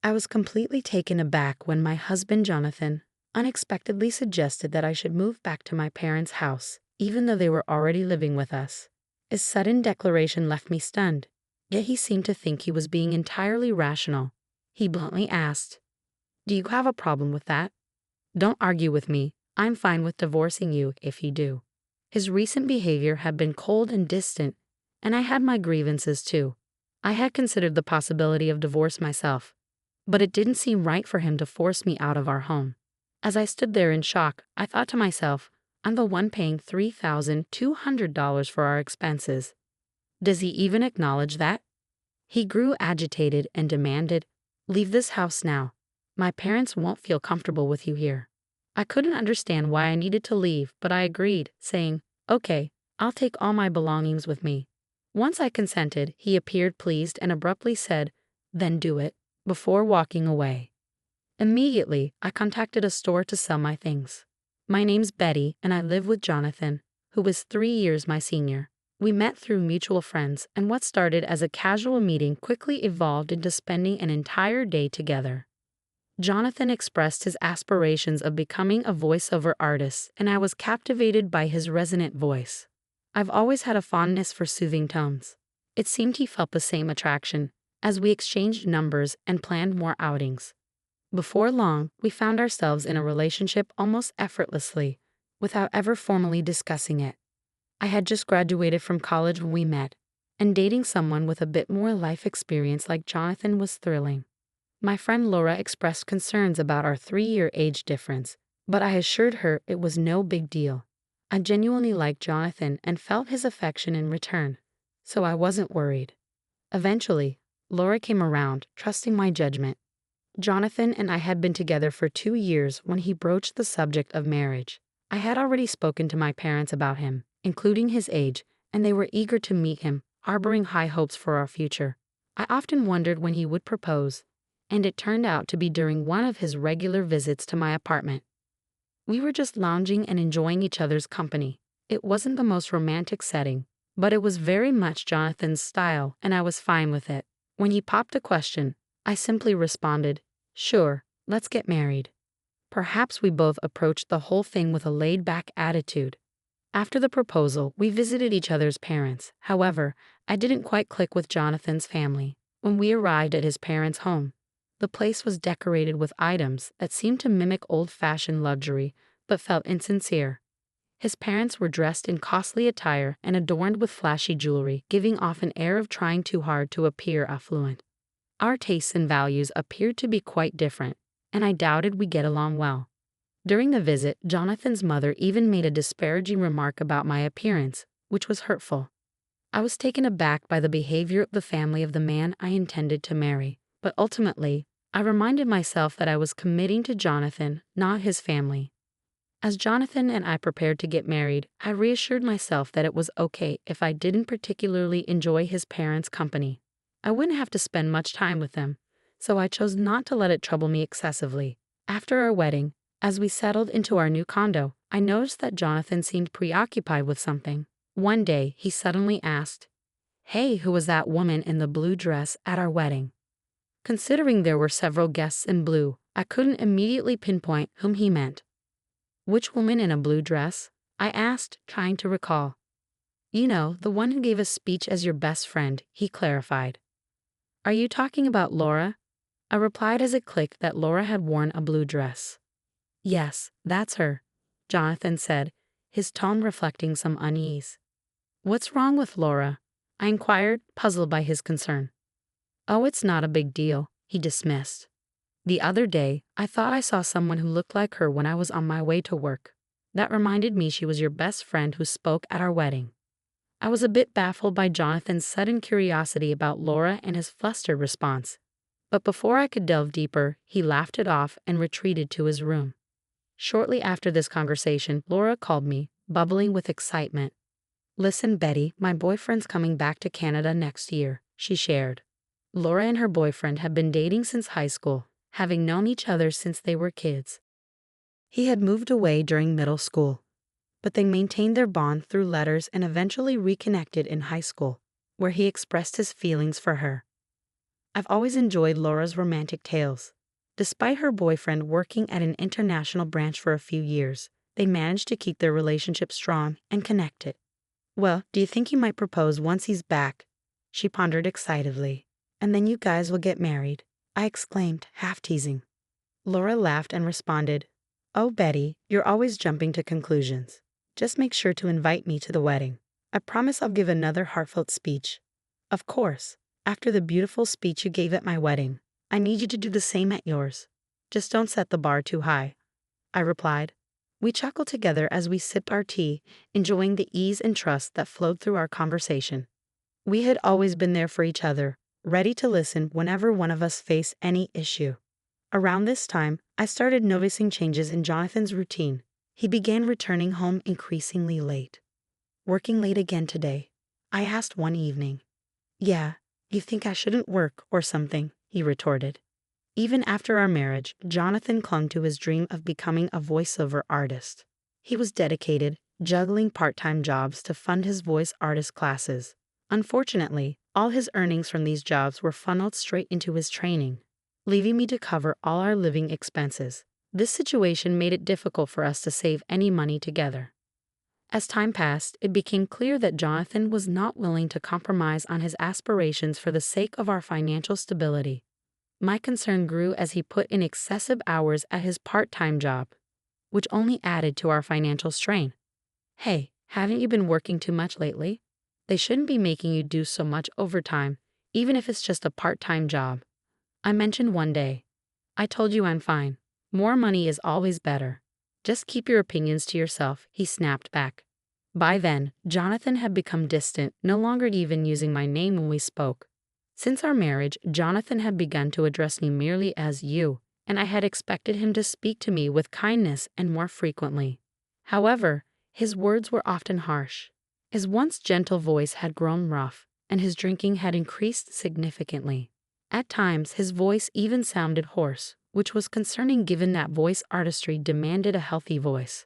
I was completely taken aback when my husband Jonathan unexpectedly suggested that I should move back to my parents' house, even though they were already living with us. His sudden declaration left me stunned, yet he seemed to think he was being entirely rational. He bluntly asked, "Do you have a problem with that? Don't argue with me. I'm fine with divorcing you if you do." His recent behavior had been cold and distant, and I had my grievances too. I had considered the possibility of divorce myself, but it didn't seem right for him to force me out of our home. As I stood there in shock, I thought to myself, I'm the one paying $3,200 for our expenses. Does he even acknowledge that? He grew agitated and demanded, "Leave this house now. My parents won't feel comfortable with you here." I couldn't understand why I needed to leave, but I agreed, saying, "Okay, I'll take all my belongings with me." Once I consented, he appeared pleased and abruptly said, "Then do it," before walking away. Immediately, I contacted a store to sell my things. My name's Betty, and I live with Jonathan, who is 3 years my senior. We met through mutual friends, and what started as a casual meeting quickly evolved into spending an entire day together. Jonathan expressed his aspirations of becoming a voiceover artist, and I was captivated by his resonant voice. I've always had a fondness for soothing tones. It seemed he felt the same attraction, as we exchanged numbers and planned more outings. Before long, we found ourselves in a relationship almost effortlessly, without ever formally discussing it. I had just graduated from college when we met, and dating someone with a bit more life experience like Jonathan was thrilling. My friend Laura expressed concerns about our 3-year age difference, but I assured her it was no big deal. I genuinely liked Jonathan and felt his affection in return, so I wasn't worried. Eventually, Laura came around, trusting my judgment. Jonathan and I had been together for 2 years when he broached the subject of marriage. I had already spoken to my parents about him, including his age, and they were eager to meet him, harboring high hopes for our future. I often wondered when he would propose, and it turned out to be during one of his regular visits to my apartment. We were just lounging and enjoying each other's company. It wasn't the most romantic setting, but it was very much Jonathan's style, and I was fine with it. When he popped a question, I simply responded, "Sure, let's get married." Perhaps we both approached the whole thing with a laid-back attitude. After the proposal, we visited each other's parents. However, I didn't quite click with Jonathan's family. When we arrived at his parents' home, the place was decorated with items that seemed to mimic old-fashioned luxury, but felt insincere. His parents were dressed in costly attire and adorned with flashy jewelry, giving off an air of trying too hard to appear affluent. Our tastes and values appeared to be quite different, and I doubted we'd get along well. During the visit, Jonathan's mother even made a disparaging remark about my appearance, which was hurtful. I was taken aback by the behavior of the family of the man I intended to marry, but ultimately, I reminded myself that I was committing to Jonathan, not his family. As Jonathan and I prepared to get married, I reassured myself that it was okay if I didn't particularly enjoy his parents' company. I wouldn't have to spend much time with them, so I chose not to let it trouble me excessively. After our wedding, as we settled into our new condo, I noticed that Jonathan seemed preoccupied with something. One day, he suddenly asked, "Hey, who was that woman in the blue dress at our wedding?" Considering there were several guests in blue, I couldn't immediately pinpoint whom he meant. "Which woman in a blue dress?" I asked, trying to recall. "You know, the one who gave a speech as your best friend," he clarified. "Are you talking about Laura?" I replied as it clicked that Laura had worn a blue dress. "Yes, that's her," Jonathan said, his tone reflecting some unease. "What's wrong with Laura?" I inquired, puzzled by his concern. "Oh, it's not a big deal," he dismissed. "The other day, I thought I saw someone who looked like her when I was on my way to work. That reminded me she was your best friend who spoke at our wedding." I was a bit baffled by Jonathan's sudden curiosity about Laura and his flustered response. But before I could delve deeper, he laughed it off and retreated to his room. Shortly after this conversation, Laura called me, bubbling with excitement. "Listen, Betty, my boyfriend's coming back to Canada next year," she shared. Laura and her boyfriend had been dating since high school, having known each other since they were kids. He had moved away during middle school, but they maintained their bond through letters and eventually reconnected in high school, where he expressed his feelings for her. I've always enjoyed Laura's romantic tales. Despite her boyfriend working at an international branch for a few years, they managed to keep their relationship strong and connected. Well, do you think he might propose once he's back? She pondered excitedly. And then you guys will get married, I exclaimed, half teasing. Laura laughed and responded, Oh, Betty, you're always jumping to conclusions. Just make sure to invite me to the wedding. I promise I'll give another heartfelt speech. Of course, after the beautiful speech you gave at my wedding, I need you to do the same at yours. Just don't set the bar too high, I replied. We chuckled together as we sipped our tea, enjoying the ease and trust that flowed through our conversation. We had always been there for each other, ready to listen whenever one of us faced any issue. Around this time, I started noticing changes in Jonathan's routine. He began returning home increasingly late. Working late again today? I asked one evening. Yeah, you think I shouldn't work or something, he retorted. Even after our marriage, Jonathan clung to his dream of becoming a voiceover artist. He was dedicated, juggling part-time jobs to fund his voice artist classes. Unfortunately, all his earnings from these jobs were funneled straight into his training, leaving me to cover all our living expenses. This situation made it difficult for us to save any money together. As time passed, it became clear that Jonathan was not willing to compromise on his aspirations for the sake of our financial stability. My concern grew as he put in excessive hours at his part-time job, which only added to our financial strain. Hey, haven't you been working too much lately? They shouldn't be making you do so much overtime, even if it's just a part-time job, I mentioned one day. I told you I'm fine. More money is always better. Just keep your opinions to yourself, he snapped back. By then, Jonathan had become distant, no longer even using my name when we spoke. Since our marriage, Jonathan had begun to address me merely as you, and I had expected him to speak to me with kindness and more frequently. However, his words were often harsh. His once gentle voice had grown rough, and his drinking had increased significantly. At times, his voice even sounded hoarse, which was concerning given that voice artistry demanded a healthy voice.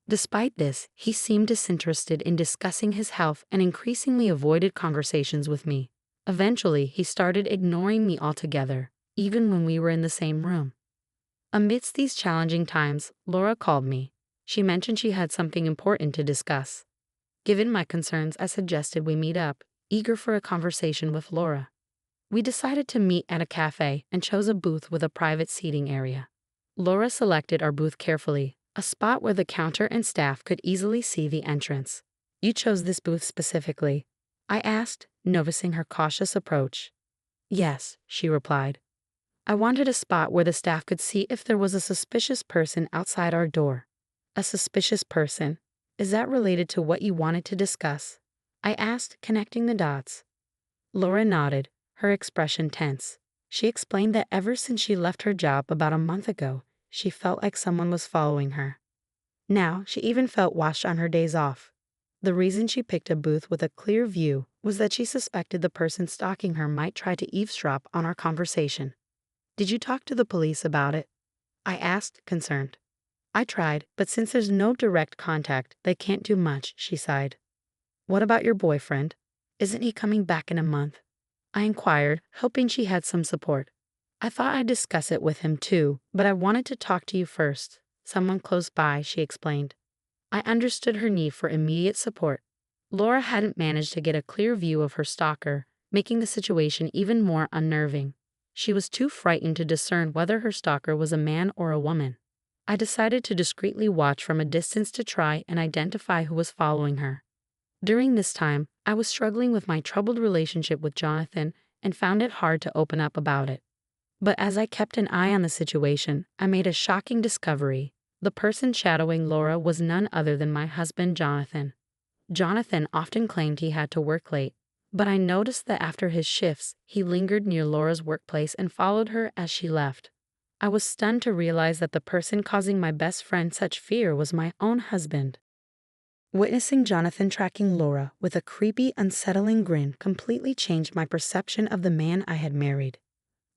Despite this, he seemed disinterested in discussing his health and increasingly avoided conversations with me. Eventually, he started ignoring me altogether, even when we were in the same room. Amidst these challenging times, Laura called me. She mentioned she had something important to discuss. Given my concerns, I suggested we meet up, eager for a conversation with Laura. We decided to meet at a cafe and chose a booth with a private seating area. Laura selected our booth carefully, a spot where the counter and staff could easily see the entrance. You chose this booth specifically? I asked, noticing her cautious approach. Yes, she replied. I wanted a spot where the staff could see if there was a suspicious person outside our door. A suspicious person? Is that related to what you wanted to discuss? I asked, connecting the dots. Laura nodded, her expression tense. She explained that ever since she left her job about a month ago, she felt like someone was following her. Now, she even felt watched on her days off. The reason she picked a booth with a clear view was that she suspected the person stalking her might try to eavesdrop on our conversation. Did you talk to the police about it? I asked, concerned. I tried, but since there's no direct contact, they can't do much, she sighed. What about your boyfriend? Isn't he coming back in a month? I inquired, hoping she had some support. I thought I'd discuss it with him too, but I wanted to talk to you first. Someone close by, she explained. I understood her need for immediate support. Laura hadn't managed to get a clear view of her stalker, making the situation even more unnerving. She was too frightened to discern whether her stalker was a man or a woman. I decided to discreetly watch from a distance to try and identify who was following her. During this time, I was struggling with my troubled relationship with Jonathan and found it hard to open up about it. But as I kept an eye on the situation, I made a shocking discovery. The person shadowing Laura was none other than my husband, Jonathan. Jonathan often claimed he had to work late, but I noticed that after his shifts, he lingered near Laura's workplace and followed her as she left. I was stunned to realize that the person causing my best friend such fear was my own husband. Witnessing Jonathan tracking Laura with a creepy, unsettling grin completely changed my perception of the man I had married.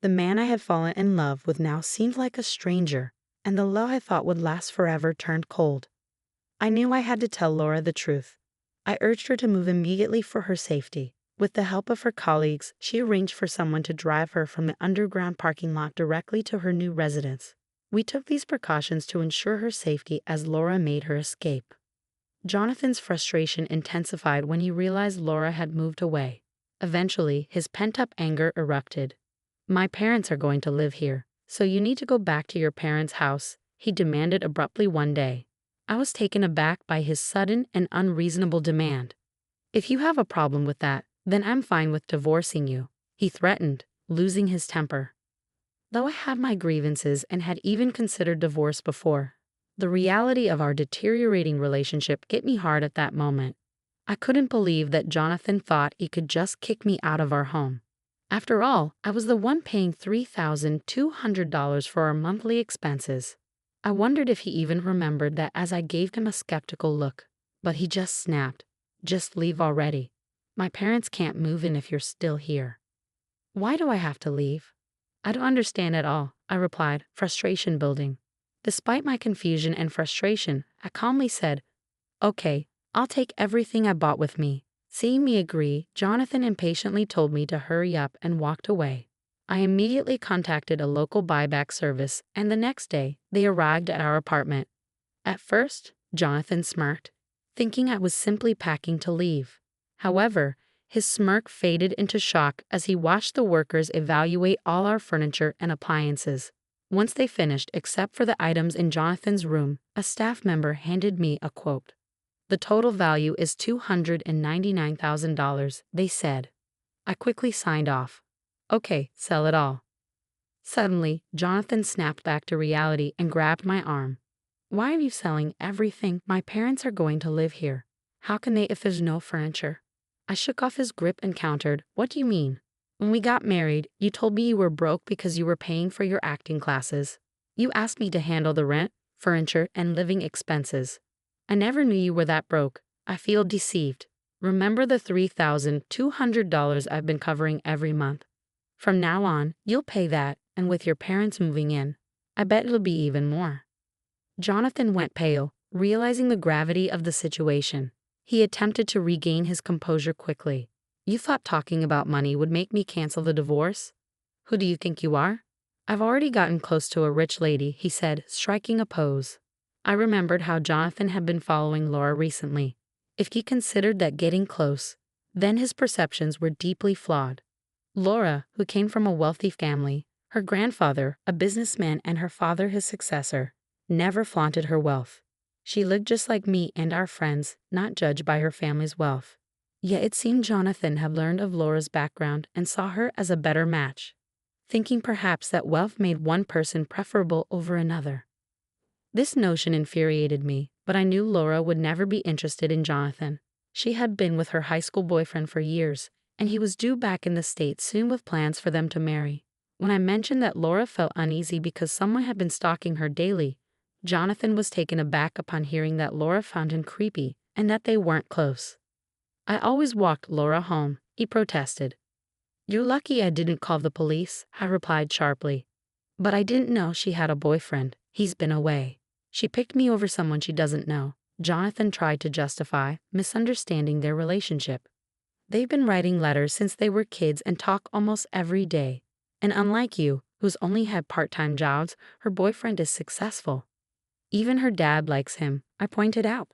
The man I had fallen in love with now seemed like a stranger, and the love I thought would last forever turned cold. I knew I had to tell Laura the truth. I urged her to move immediately for her safety. With the help of her colleagues, she arranged for someone to drive her from the underground parking lot directly to her new residence. We took these precautions to ensure her safety as Laura made her escape. Jonathan's frustration intensified when he realized Laura had moved away. Eventually, his pent-up anger erupted. "My parents are going to live here, so you need to go back to your parents' house," he demanded abruptly one day. I was taken aback by his sudden and unreasonable demand. "If you have a problem with that, then I'm fine with divorcing you," he threatened, losing his temper. Though I had my grievances and had even considered divorce before, the reality of our deteriorating relationship hit me hard at that moment. I couldn't believe that Jonathan thought he could just kick me out of our home. After all, I was the one paying $3,200 for our monthly expenses. I wondered if he even remembered that as I gave him a skeptical look, but he just snapped, "Just leave already. My parents can't move in if you're still here." "Why do I have to leave?" "I don't understand at all," I replied, frustration building. Despite my confusion and frustration, I calmly said, "Okay, I'll take everything I bought with me." Seeing me agree, Jonathan impatiently told me to hurry up and walked away. I immediately contacted a local buyback service, and the next day, they arrived at our apartment. At first, Jonathan smirked, thinking I was simply packing to leave. However, his smirk faded into shock as he watched the workers evaluate all our furniture and appliances. Once they finished, except for the items in Jonathan's room, a staff member handed me a quote. "The total value is $299,000, they said. I quickly signed off. "Okay, sell it all." Suddenly, Jonathan snapped back to reality and grabbed my arm. "Why are you selling everything? My parents are going to live here. How can they if there's no furniture?" I shook off his grip and countered, "What do you mean? When we got married, you told me you were broke because you were paying for your acting classes. You asked me to handle the rent, furniture, and living expenses. I never knew you were that broke. I feel deceived. Remember the $3,200 I've been covering every month? From now on, you'll pay that, and with your parents moving in, I bet it'll be even more." Jonathan went pale, realizing the gravity of the situation. He attempted to regain his composure quickly. "You thought talking about money would make me cancel the divorce? Who do you think you are?" "I've already gotten close to a rich lady," he said, striking a pose. I remembered how Jonathan had been following Laura recently. If he considered that getting close, then his perceptions were deeply flawed. Laura, who came from a wealthy family, her grandfather, a businessman, and her father his successor, never flaunted her wealth. She looked just like me and our friends, not judged by her family's wealth. Yet it seemed Jonathan had learned of Laura's background and saw her as a better match, thinking perhaps that wealth made one person preferable over another. This notion infuriated me, but I knew Laura would never be interested in Jonathan. She had been with her high school boyfriend for years, and he was due back in the States soon with plans for them to marry. When I mentioned that Laura felt uneasy because someone had been stalking her daily, Jonathan was taken aback upon hearing that Laura found him creepy and that they weren't close. "I always walked Laura home," he protested. "You're lucky I didn't call the police," I replied sharply. "But I didn't know she had a boyfriend. He's been away. She picked me over someone she doesn't know." Jonathan tried to justify, misunderstanding their relationship. "They've been writing letters since they were kids and talk almost every day. And unlike you, who's only had part-time jobs, her boyfriend is successful. Even her dad likes him," I pointed out.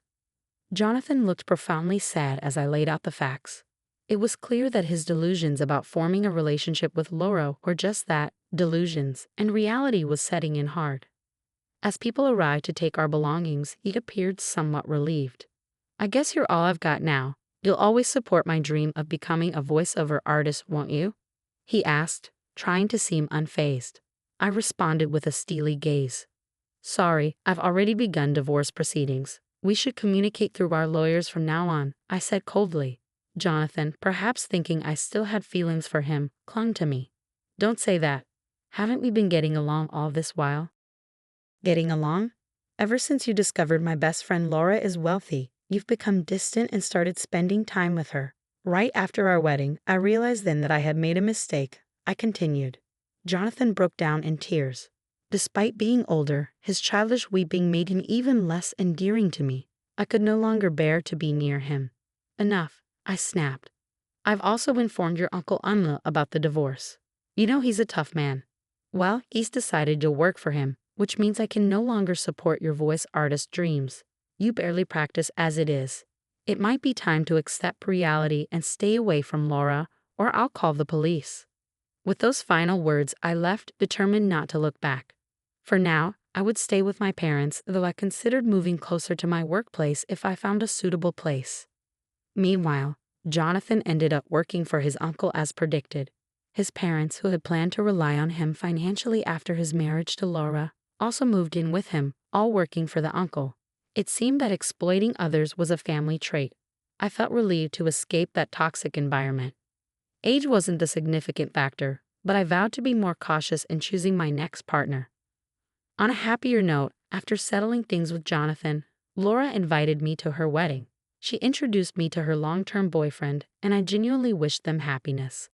Jonathan looked profoundly sad as I laid out the facts. It was clear that his delusions about forming a relationship with Laura were just that, delusions, and reality was setting in hard. As people arrived to take our belongings, he appeared somewhat relieved. "I guess you're all I've got now. You'll always support my dream of becoming a voiceover artist, won't you?" he asked, trying to seem unfazed. I responded with a steely gaze. "Sorry, I've already begun divorce proceedings. We should communicate through our lawyers from now on," I said coldly. Jonathan, perhaps thinking I still had feelings for him, clung to me. "Don't say that. Haven't we been getting along all this while?" "Getting along? Ever since you discovered my best friend Laura is wealthy, you've become distant and started spending time with her. Right after our wedding, I realized then that I had made a mistake," I continued. Jonathan broke down in tears. Despite being older, his childish weeping made him even less endearing to me. I could no longer bear to be near him. "Enough," I snapped. I've also informed your Uncle Anla about the divorce. You know he's a tough man. Well, he's decided to work for him, which means I can no longer support your voice artist dreams. You barely practice as it is. It might be time to accept reality and stay away from Laura, or I'll call the police." With those final words, I left, determined not to look back. For now, I would stay with my parents, though I considered moving closer to my workplace if I found a suitable place. Meanwhile, Jonathan ended up working for his uncle as predicted. His parents, who had planned to rely on him financially after his marriage to Laura, also moved in with him, all working for the uncle. It seemed that exploiting others was a family trait. I felt relieved to escape that toxic environment. Age wasn't the significant factor, but I vowed to be more cautious in choosing my next partner. On a happier note, after settling things with Jonathan, Laura invited me to her wedding. She introduced me to her long-term boyfriend, and I genuinely wished them happiness.